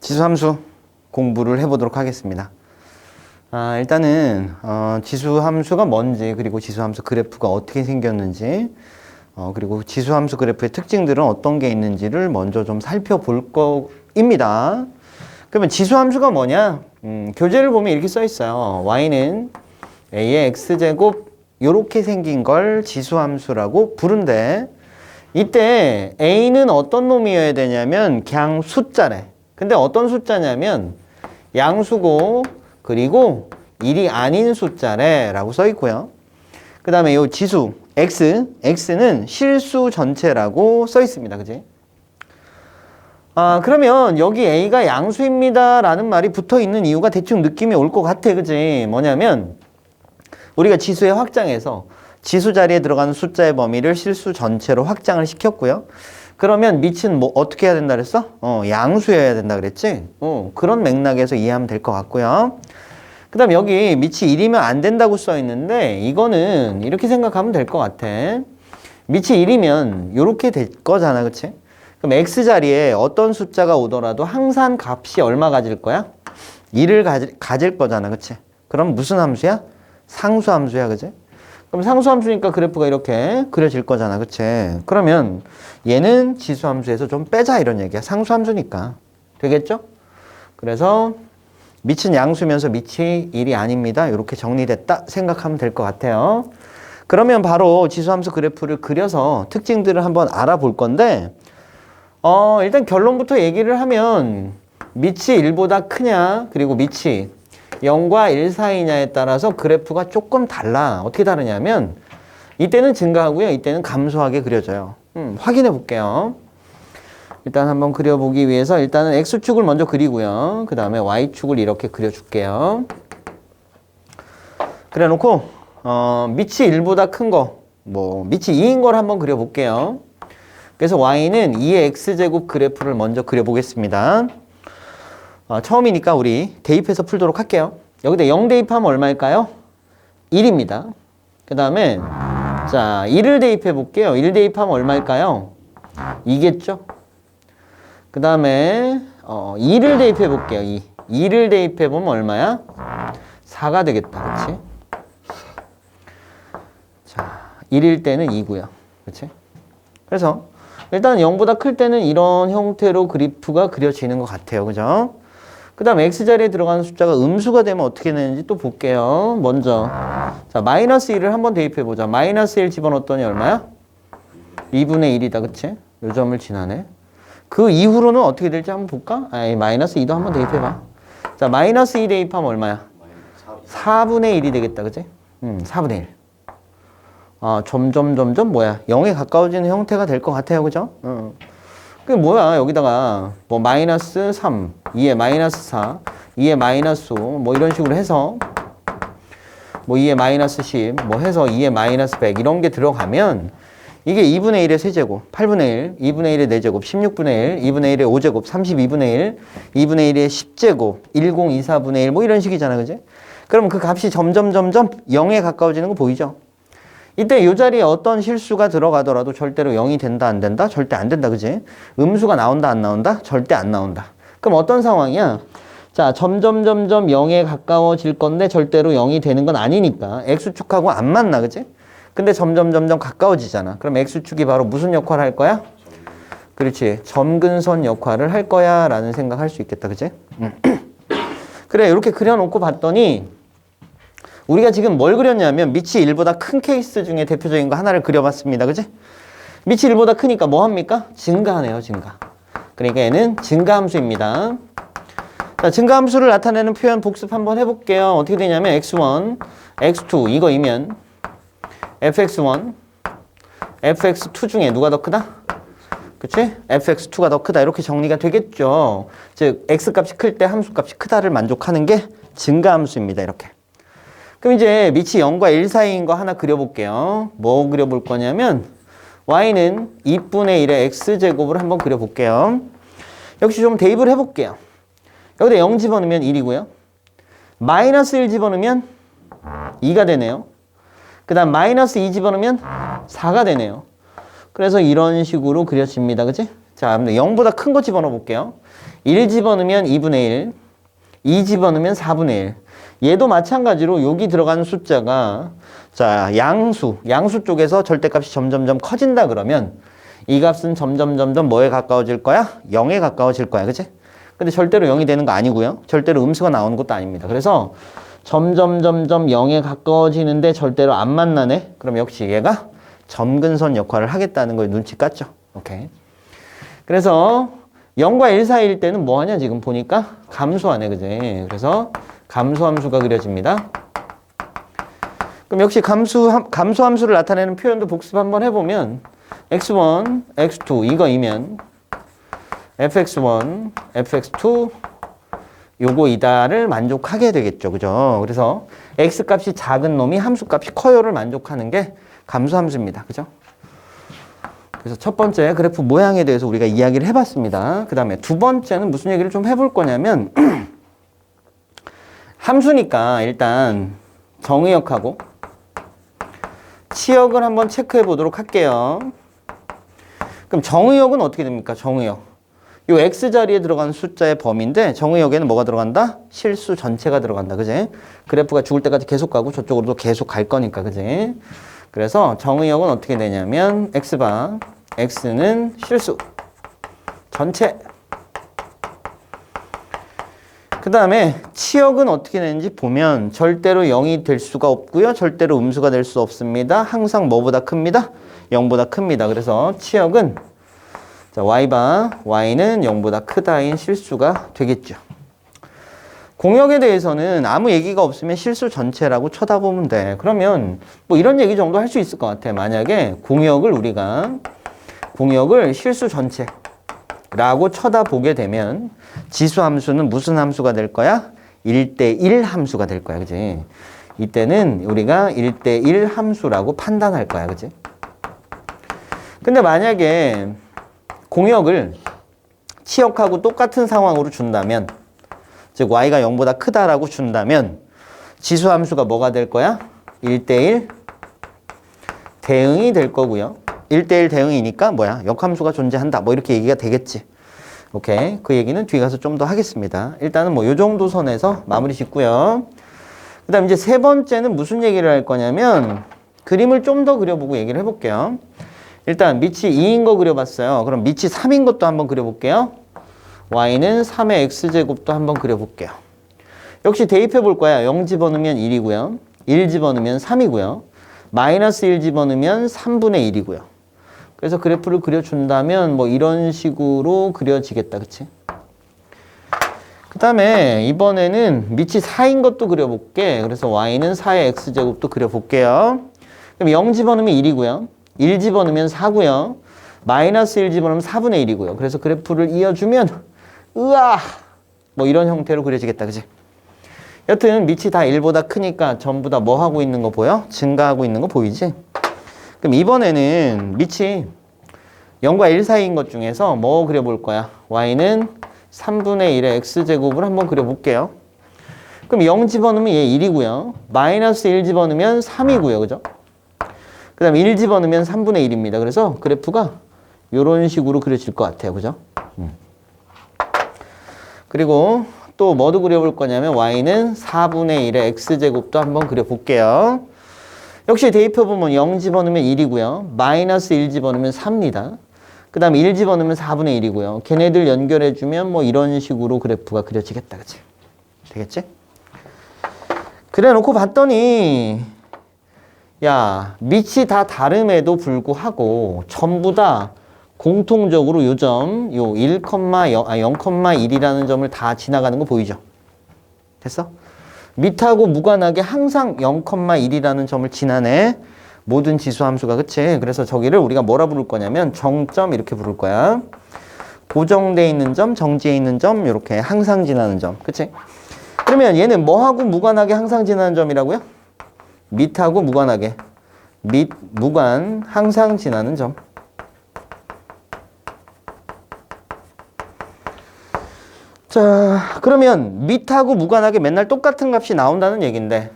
지수함수 공부를 해보도록 하겠습니다. 일단은 지수함수가 뭔지, 그리고 지수함수 그래프가 어떻게 생겼는지, 그리고 지수함수 그래프의 특징들은 어떤 게 있는지를 먼저 좀 살펴볼 거입니다. 그러면 지수함수가 뭐냐? 교재를 보면 이렇게 써 있어요. y는 a의 x제곱 이렇게 생긴 걸 지수함수라고 부른대. 이때 a는 어떤 놈이어야 되냐면 그냥 숫자래. 근데 어떤 숫자냐면 양수고, 그리고 1이 아닌 숫자래 라고 써 있고요. 그 다음에 이 지수 x는 실수 전체라고 써 있습니다. 그지? 그러면 여기 a가 양수입니다 라는 말이 붙어 있는 이유가 대충 느낌이 올 것 같아. 그지? 뭐냐면 우리가 지수의 확장에서 지수 자리에 들어가는 숫자의 범위를 실수 전체로 확장을 시켰고요. 그러면 밑은 뭐 어떻게 해야 된다 그랬어? 양수여야 된다 그랬지? 그런 맥락에서 이해하면 될 것 같고요. 그 다음에 여기 밑이 1이면 안 된다고 써 있는데 이거는 이렇게 생각하면 될 것 같아. 밑이 1이면 이렇게 될 거잖아. 그치? 그럼 x 자리에 어떤 숫자가 오더라도 항상 값이 얼마 가질 거야? 1을 가질 거잖아. 그치? 그럼 무슨 함수야? 상수함수야. 그치? 그럼 상수함수니까 그래프가 이렇게 그려질 거잖아. 그치? 그러면 얘는 지수함수에서 좀 빼자 이런 얘기야. 상수함수니까. 되겠죠? 그래서 밑은 양수면서 밑이 1이 아닙니다. 이렇게 정리됐다 생각하면 될 것 같아요. 그러면 바로 지수함수 그래프를 그려서 특징들을 한번 알아볼 건데 일단 결론부터 얘기를 하면 밑이 1보다 크냐, 그리고 밑이 0과 1 사이냐에 따라서 그래프가 조금 달라. 어떻게 다르냐면 이때는 증가하고요, 이때는 감소하게 그려져요. 확인해 볼게요. 일단 한번 그려보기 위해서 일단은 x축을 먼저 그리고요. 그 다음에 y축을 이렇게 그려줄게요. 그래 놓고 밑이 1보다 큰 거, 밑이 2인 걸 한번 그려볼게요. 그래서 y는 2의 x제곱 그래프를 먼저 그려보겠습니다. 처음이니까 우리 대입해서 풀도록 할게요. 여기다 0 대입하면 얼마일까요? 1입니다. 그 다음에 자 1을 대입해 볼게요. 1 대입하면 얼마일까요? 2겠죠? 그 다음에 2를 대입해 볼게요. 2를 대입해 보면 얼마야? 4가 되겠다. 그치? 자 1일 때는 2고요. 그치? 그래서 일단 0보다 클 때는 이런 형태로 그래프가 그려지는 것 같아요. 그죠? 그 다음 x자리에 들어가는 숫자가 음수가 되면 어떻게 되는지 또 볼게요. 먼저 자 마이너스 1을 한번 대입해보자. 마이너스 1 집어넣었더니 얼마야? 2분의 1이다. 그치? 요 점을 지나네. 그 이후로는 어떻게 될지 한번 볼까? 마이너스 2도 한번 대입해봐. 자 마이너스 2 대입하면 얼마야? 4분의 1이 되겠다. 그치? 4분의 1. 점점 0에 가까워지는 형태가 될 것 같아요. 그죠? 그게 뭐야? 여기다가 마이너스 3, 2에 마이너스 4, 2에 마이너스 5 이런 식으로 해서 2에 마이너스 10 해서 2에 마이너스 100 이런 게 들어가면 이게 2분의 1의 세제곱, 8분의 1, 2분의 1의 4제곱, 16분의 1, 2분의 1의 5제곱, 32분의 1, 2분의 1의 10제곱, 1024분의 1 이런 식이잖아. 그지? 그럼 그 값이 점점 0에 가까워지는 거 보이죠? 이때 이 자리에 어떤 실수가 들어가더라도 절대로 0이 된다, 안 된다? 절대 안 된다, 그지? 음수가 나온다, 안 나온다? 절대 안 나온다. 그럼 어떤 상황이야? 자, 점점 0에 가까워질 건데 절대로 0이 되는 건 아니니까 x축하고 안 맞나, 그지? 근데 점점 가까워지잖아. 그럼 x축이 바로 무슨 역할을 할 거야? 그렇지. 점근선 역할을 할 거야 라는 생각할 수 있겠다, 그지? 그래, 이렇게 그려놓고 봤더니 우리가 지금 뭘 그렸냐면 밑이 1보다 큰 케이스 중에 대표적인 거 하나를 그려봤습니다. 그지? 밑이 1보다 크니까 뭐 합니까? 증가하네요. 증가. 그러니까 얘는 증가함수입니다. 자, 증가함수를 나타내는 표현 복습 한번 해볼게요. 어떻게 되냐면 x1, x2 이거이면 fx1, fx2 중에 누가 더 크다? 그치? fx2가 더 크다. 이렇게 정리가 되겠죠. 즉 x값이 클 때 함수값이 크다를 만족하는 게 증가함수입니다. 이렇게. 그럼 이제 밑이 0과 1 사이인 거 하나 그려볼게요. 뭐 그려볼 거냐면 y는 2분의 1의 x제곱을 한번 그려볼게요. 역시 좀 대입을 해볼게요. 여기다 0 집어넣으면 1이고요. 마이너스 1 집어넣으면 2가 되네요. 그 다음 마이너스 2 집어넣으면 4가 되네요. 그래서 이런 식으로 그려집니다. 그치? 자, 0보다 큰 거 집어넣어 볼게요. 1 집어넣으면 2분의 1, 2 집어넣으면 4분의 1. 얘도 마찬가지로 여기 들어가는 숫자가 자 양수 쪽에서 절대값이 점점점 커진다 그러면 이 값은 점점점점 뭐에 가까워질 거야? 0에 가까워질 거야. 그치? 근데 절대로 0이 되는 거 아니고요. 절대로 음수가 나오는 것도 아닙니다. 그래서 점점점점 0에 가까워지는데 절대로 안 만나네? 그럼 역시 얘가 점근선 역할을 하겠다는 거에 눈치 깠죠. 오케이. 그래서 0과 1 사이일 때는 뭐 하냐? 지금 보니까 감소하네. 그지? 그래서 감소함수가 그려집니다. 그럼 역시 감소함수를 나타내는 표현도 복습 한번 해보면 x1, x2 이거이면 fx1, fx2 요거이다를 만족하게 되겠죠. 그죠? 그래서 x값이 작은 놈이 함수값이 커요를 만족하는 게 감소함수입니다. 그죠? 그래서 첫 번째 그래프 모양에 대해서 우리가 이야기를 해봤습니다. 그 다음에 두 번째는 무슨 얘기를 좀 해볼 거냐면 함수니까 일단 정의역하고 치역을 한번 체크해 보도록 할게요. 그럼 정의역은 어떻게 됩니까? 정의역. 요 x자리에 들어가는 숫자의 범위인데 정의역에는 뭐가 들어간다? 실수 전체가 들어간다. 그지? 그래프가 죽을 때까지 계속 가고 저쪽으로도 계속 갈 거니까. 그지? 그래서 정의역은 어떻게 되냐면 x바 x는 실수 전체. 그 다음에 치역은 어떻게 되는지 보면 절대로 0이 될 수가 없고요. 절대로 음수가 될 수 없습니다. 항상 뭐보다 큽니다? 0보다 큽니다. 그래서 치역은 자, y바 y는 0보다 크다인 실수가 되겠죠. 공역에 대해서는 아무 얘기가 없으면 실수 전체라고 쳐다보면 돼. 그러면 뭐 이런 얘기 정도 할 수 있을 것 같아. 만약에 공역을 실수 전체라고 쳐다보게 되면 지수함수는 무슨 함수가 될 거야? 1대1 함수가 될 거야. 그지? 이때는 우리가 1대1 함수라고 판단할 거야. 그지? 근데 만약에 공역을 치역하고 똑같은 상황으로 준다면 즉 y가 0보다 크다라고 준다면 지수함수가 뭐가 될 거야? 1대1 대응이 될 거고요. 1대1 대응이니까 뭐야? 역함수가 존재한다. 뭐 이렇게 얘기가 되겠지. 오케이. 그 얘기는 뒤에 가서 좀 더 하겠습니다. 일단은 뭐 요 정도 선에서 마무리 짓고요. 그 다음 이제 세 번째는 무슨 얘기를 할 거냐면 그림을 좀 더 그려보고 얘기를 해볼게요. 일단 밑이 2인 거 그려봤어요. 그럼 밑이 3인 것도 한번 그려볼게요. y는 3의 x제곱도 한번 그려볼게요. 역시 대입해 볼 거야. 0 집어넣으면 1이고요. 1 집어넣으면 3이고요. 마이너스 1 집어넣으면 3분의 1이고요. 그래서 그래프를 그려준다면 뭐 이런 식으로 그려지겠다. 그치? 그 다음에 이번에는 밑이 4인 것도 그려볼게. 그래서 y는 4의 x제곱도 그려볼게요. 그럼 0 집어넣으면 1이고요. 1 집어넣으면 4고요. 마이너스 1 집어넣으면 4분의 1이고요. 그래서 그래프를 이어주면 으아! 뭐 이런 형태로 그려지겠다. 그치? 여튼 밑이 다 1보다 크니까 전부 다 뭐 하고 있는 거 보여? 증가하고 있는 거 보이지? 그럼 이번에는 밑이 0과 1 사이인 것 중에서 뭐 그려볼 거야? y는 3분의 1의 x제곱을 한번 그려볼게요. 그럼 0 집어넣으면 얘 1이고요. 마이너스 1 집어넣으면 3이고요. 그죠? 그 다음에 1 집어넣으면 3분의 1입니다. 그래서 그래프가 이런 식으로 그려질 것 같아요. 그죠? 그리고 또 뭐도 그려볼 거냐면 y는 4분의 1의 x제곱도 한번 그려볼게요. 역시 대입해보면 0 집어넣으면 1이고요. 마이너스 1 집어넣으면 3입니다. 그 다음에 1 집어넣으면 4분의 1이고요. 걔네들 연결해주면 뭐 이런 식으로 그래프가 그려지겠다. 그치? 되겠지? 그래 놓고 봤더니 야, 밑이 다 다름에도 불구하고 전부 다 공통적으로 요 점, 요 0,1이라는 점을 다 지나가는 거 보이죠? 됐어? 밑하고 무관하게 항상 0,1이라는 점을 지나네. 모든 지수함수가. 그치? 그래서 저기를 우리가 뭐라 부를 거냐면 정점 이렇게 부를 거야. 고정돼 있는 점, 정지해 있는 점, 이렇게 항상 지나는 점. 그치? 그러면 얘는 뭐하고 무관하게 항상 지나는 점이라고요? 밑하고 무관하게. 밑, 무관, 항상 지나는 점. 자, 그러면 밑하고 무관하게 맨날 똑같은 값이 나온다는 얘기인데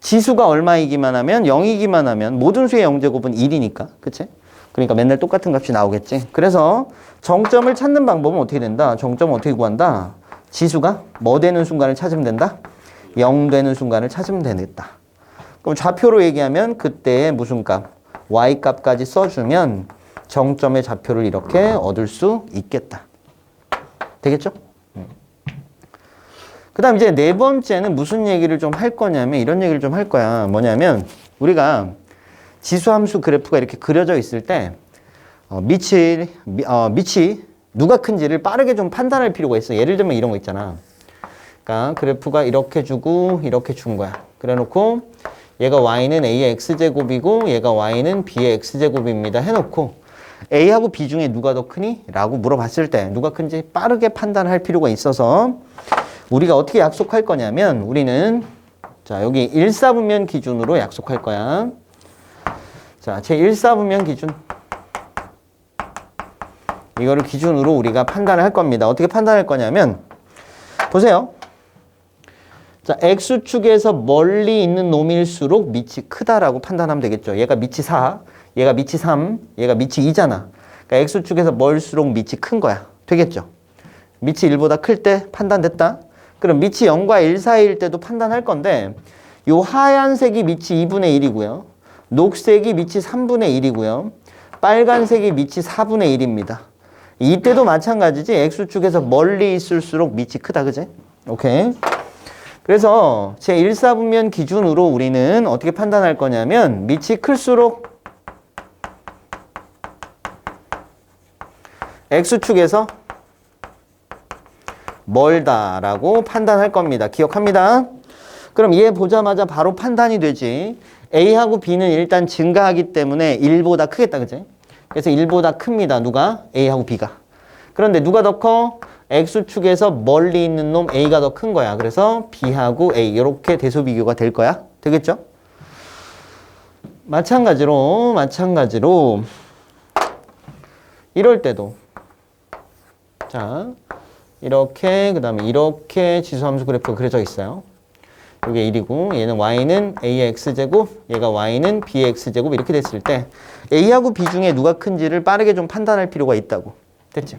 지수가 얼마이기만 하면 0이기만 하면 모든 수의 0제곱은 1이니까. 그치? 그러니까 맨날 똑같은 값이 나오겠지. 그래서 정점을 찾는 방법은 어떻게 된다? 정점을 어떻게 구한다? 지수가 뭐 되는 순간을 찾으면 된다? 0 되는 순간을 찾으면 되겠다. 그럼 좌표로 얘기하면 그때의 무슨 값? y 값까지 써주면 정점의 좌표를 이렇게 얻을 수 있겠다. 되겠죠? 그 다음 이제 네 번째는 무슨 얘기를 좀 할 거냐면 이런 얘기를 좀 할 거야. 뭐냐면 우리가 지수함수 그래프가 이렇게 그려져 있을 때 밑이 누가 큰지를 빠르게 좀 판단할 필요가 있어. 예를 들면 이런 거 있잖아. 그러니까 그래프가 이렇게 주고 이렇게 준 거야. 그래 놓고 얘가 y는 a의 x제곱이고 얘가 y는 b의 x제곱입니다 해놓고 a하고 b 중에 누가 더 크니? 라고 물어봤을 때 누가 큰지 빠르게 판단할 필요가 있어서 우리가 어떻게 약속할 거냐면 우리는 자 여기 1사분면 기준으로 약속할 거야. 자, 제 1사분면 기준 이거를 기준으로 우리가 판단을 할 겁니다. 어떻게 판단할 거냐면 보세요. 자, x축에서 멀리 있는 놈일수록 밑이 크다라고 판단하면 되겠죠. 얘가 밑이 4, 얘가 밑이 3, 얘가 밑이 2잖아. 그러니까 x축에서 멀수록 밑이 큰 거야. 되겠죠. 밑이 1보다 클 때 판단됐다. 그럼 밑이 0과 1 사이일 때도 판단할 건데 요 하얀색이 밑이 2분의 1이고요. 녹색이 밑이 3분의 1이고요. 빨간색이 밑이 4분의 1입니다. 이때도 마찬가지지. x축에서 멀리 있을수록 밑이 크다. 그지? 오케이. 그래서 제 1사분면 기준으로 우리는 어떻게 판단할 거냐면 밑이 클수록 x축에서 멀다라고 판단할 겁니다. 기억합니다. 그럼 얘 보자마자 바로 판단이 되지. A하고 B는 일단 증가하기 때문에 1보다 크겠다. 그치? 그래서 1보다 큽니다. 누가? A하고 B가. 그런데 누가 더 커? X축에서 멀리 있는 놈 A가 더 큰 거야. 그래서 B하고 A 이렇게 대소 비교가 될 거야. 되겠죠? 마찬가지로 이럴 때도 자 이렇게 그 다음에 이렇게 지수함수 그래프가 그려져 있어요. 이게 1이고 얘는 y는 a의 x제곱, 얘가 y는 b의 x제곱 이렇게 됐을 때 a하고 b 중에 누가 큰지를 빠르게 좀 판단할 필요가 있다고. 됐지?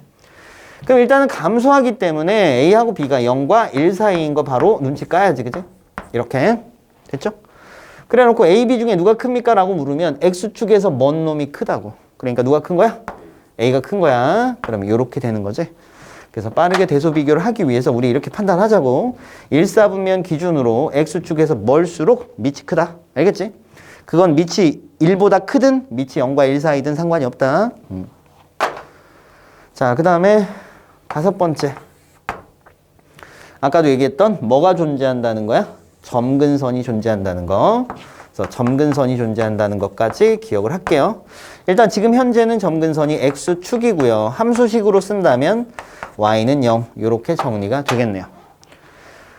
그럼 일단은 감소하기 때문에 a하고 b가 0과 1 사이인 거 바로 눈치 까야지. 그지? 이렇게. 됐죠? 그래 놓고 a, b 중에 누가 큽니까? 라고 물으면 x축에서 먼 놈이 크다고. 그러니까 누가 큰 거야? a가 큰 거야. 그러면 이렇게 되는 거지. 그래서 빠르게 대소 비교를 하기 위해서 우리 이렇게 판단하자고. 1사분면 기준으로 x축에서 멀수록 밑이 크다. 알겠지? 그건 밑이 1보다 크든 밑이 0과 1 사이든 상관이 없다. 자, 그 다음에 5번째. 아까도 얘기했던 뭐가 존재한다는 거야? 점근선이 존재한다는 거. 그래서 점근선이 존재한다는 것까지 기억을 할게요. 일단 지금 현재는 점근선이 x축이고요. 함수식으로 쓴다면 y는 0 이렇게 정리가 되겠네요.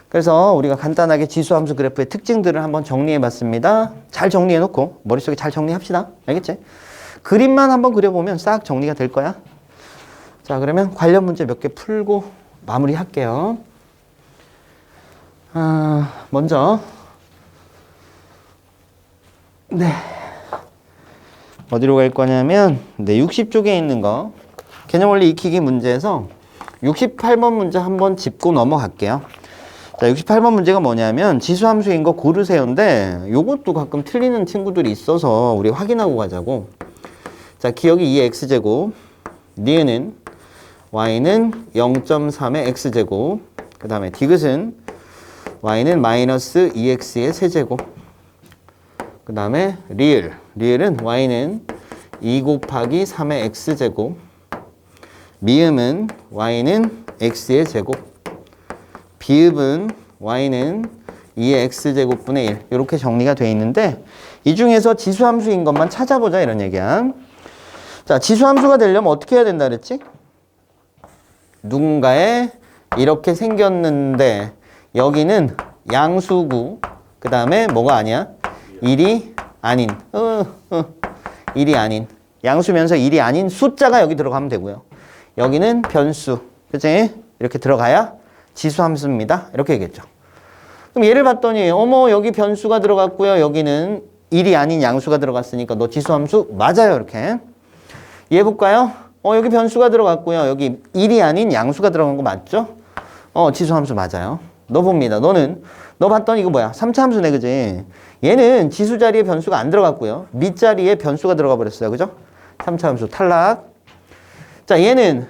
그래서 우리가 간단하게 지수함수 그래프의 특징들을 한번 정리해 봤습니다. 잘 정리해 놓고 머릿속에 잘 정리합시다. 알겠지? 그림만 한번 그려보면 싹 정리가 될 거야. 자, 그러면 관련 문제 몇 개 풀고 마무리 할게요. 먼저 네 어디로 갈 거냐면 60쪽에 있는 거 개념원리 익히기 문제에서 68번 문제 한번 짚고 넘어갈게요. 자, 68번 문제가 뭐냐면 지수함수인 거 고르세요인데 요것도 가끔 틀리는 친구들이 있어서 우리 확인하고 가자고. 자, 기억이 2의 x제곱, 니은은 y는 0.3의 x제곱, 그 다음에 디귿은 y는 마이너스 2x의 세제곱, 그 다음에 리을은 y는 2 곱하기 3의 x제곱, 미음은 y는 x의 제곱, 비읍은 y는 2의 x제곱분의 1 이렇게 정리가 되어 있는데 이 중에서 지수함수인 것만 찾아보자 이런 얘기야. 자, 지수함수가 되려면 어떻게 해야 된다 그랬지? 누군가에 이렇게 생겼는데 여기는 양수고 그 다음에 뭐가 아니야? 1이 아닌 1이 아닌 양수면서 1이 아닌 숫자가 여기 들어가면 되고요. 여기는 변수, 그치? 이렇게 들어가야 지수함수입니다. 이렇게 얘기했죠. 그럼 얘를 봤더니 어머 여기 변수가 들어갔고요. 여기는 1이 아닌 양수가 들어갔으니까 너 지수함수 맞아요. 이렇게. 얘 볼까요? 여기 변수가 들어갔고요. 여기 1이 아닌 양수가 들어간 거 맞죠? 지수함수 맞아요. 너 봅니다. 너 봤더니 이거 뭐야? 3차 함수네, 그지? 얘는 지수 자리에 변수가 안 들어갔고요. 밑자리에 변수가 들어가 버렸어요. 그죠? 3차 함수 탈락. 자, 얘는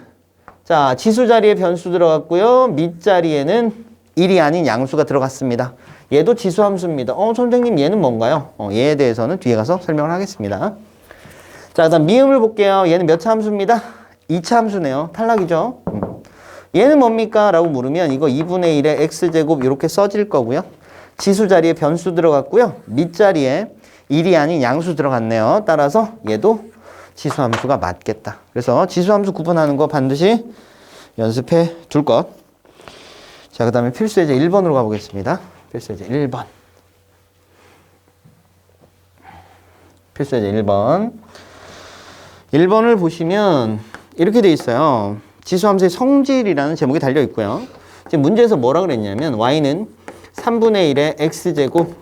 자, 지수 자리에 변수 들어갔고요. 밑자리에는 1이 아닌 양수가 들어갔습니다. 얘도 지수 함수입니다. 선생님 얘는 뭔가요? 얘에 대해서는 뒤에 가서 설명을 하겠습니다. 자, 그다음 미음을 볼게요. 얘는 몇 차 함수입니다? 2차 함수네요. 탈락이죠. 얘는 뭡니까? 라고 물으면 이거 2분의 1의 x제곱 이렇게 써질 거고요. 지수 자리에 변수 들어갔고요. 밑자리에 1이 아닌 양수 들어갔네요. 따라서 얘도 지수 함수가 맞겠다. 그래서 지수 함수 구분하는 거 반드시 연습해 둘 것. 자, 그 다음에 필수 예제 1번으로 가보겠습니다. 필수 예제 1번. 필수 예제 1번. 1번을 보시면 이렇게 돼 있어요. 지수함수의 성질이라는 제목이 달려 있고요. 지금 문제에서 뭐라 그랬냐면 y는 3분의 1의 x제곱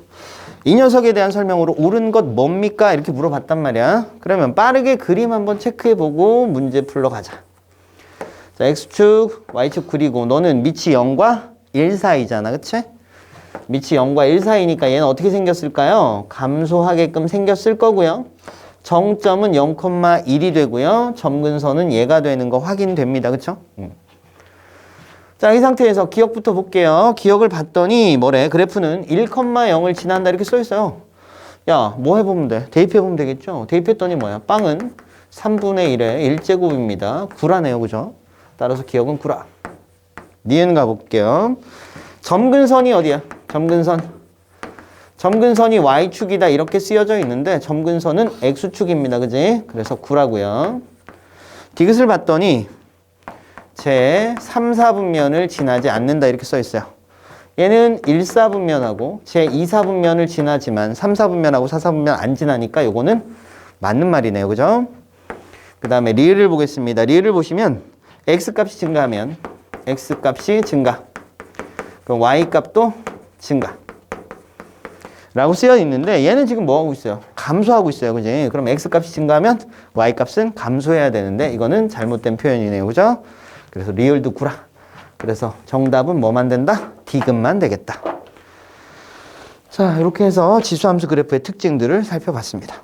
이 녀석에 대한 설명으로 옳은 것 뭡니까? 이렇게 물어봤단 말이야. 그러면 빠르게 그림 한번 체크해보고 문제 풀러 가자. 자, x축, y축 그리고 너는 밑이 0과 1 사이잖아. 그치? 밑이 0과 1 사이니까 얘는 어떻게 생겼을까요? 감소하게끔 생겼을 거고요. 정점은 0,1이 되고요. 점근선은 얘가 되는 거 확인됩니다. 그쵸? 자, 이 상태에서 기억부터 볼게요. 기억을 봤더니 뭐래? 그래프는 1,0을 지난다 이렇게 써 있어요. 야, 뭐 해보면 돼? 대입해보면 되겠죠? 대입했더니 뭐야? 빵은 3분의 1의 1제곱입니다. 구라네요. 그죠? 따라서 기억은 구라. 니은 가볼게요. 점근선이 어디야? 점근선이 y축이다 이렇게 쓰여져 있는데 점근선은 x축입니다. 그지? 그래서 구라고요. 디귿을 봤더니 제 3, 4분면을 지나지 않는다 이렇게 써 있어요. 얘는 1, 4분면하고 제 2, 4분면을 지나지만 3, 4분면하고 4, 4분면 안 지나니까 요거는 맞는 말이네요. 그죠? 그 다음에 리을을 보겠습니다. 리을을 보시면 x값이 증가하면 x값이 증가. 그럼 y값도 증가. 라고 쓰여 있는데 얘는 지금 뭐 하고 있어요? 감소하고 있어요. 그지? 그럼 x값이 증가하면 y값은 감소해야 되는데 이거는 잘못된 표현이네요. 그죠? 그래서 리을도 구라. 그래서 정답은 뭐만 된다? 디귿만 되겠다. 자, 이렇게 해서 지수함수 그래프의 특징들을 살펴봤습니다.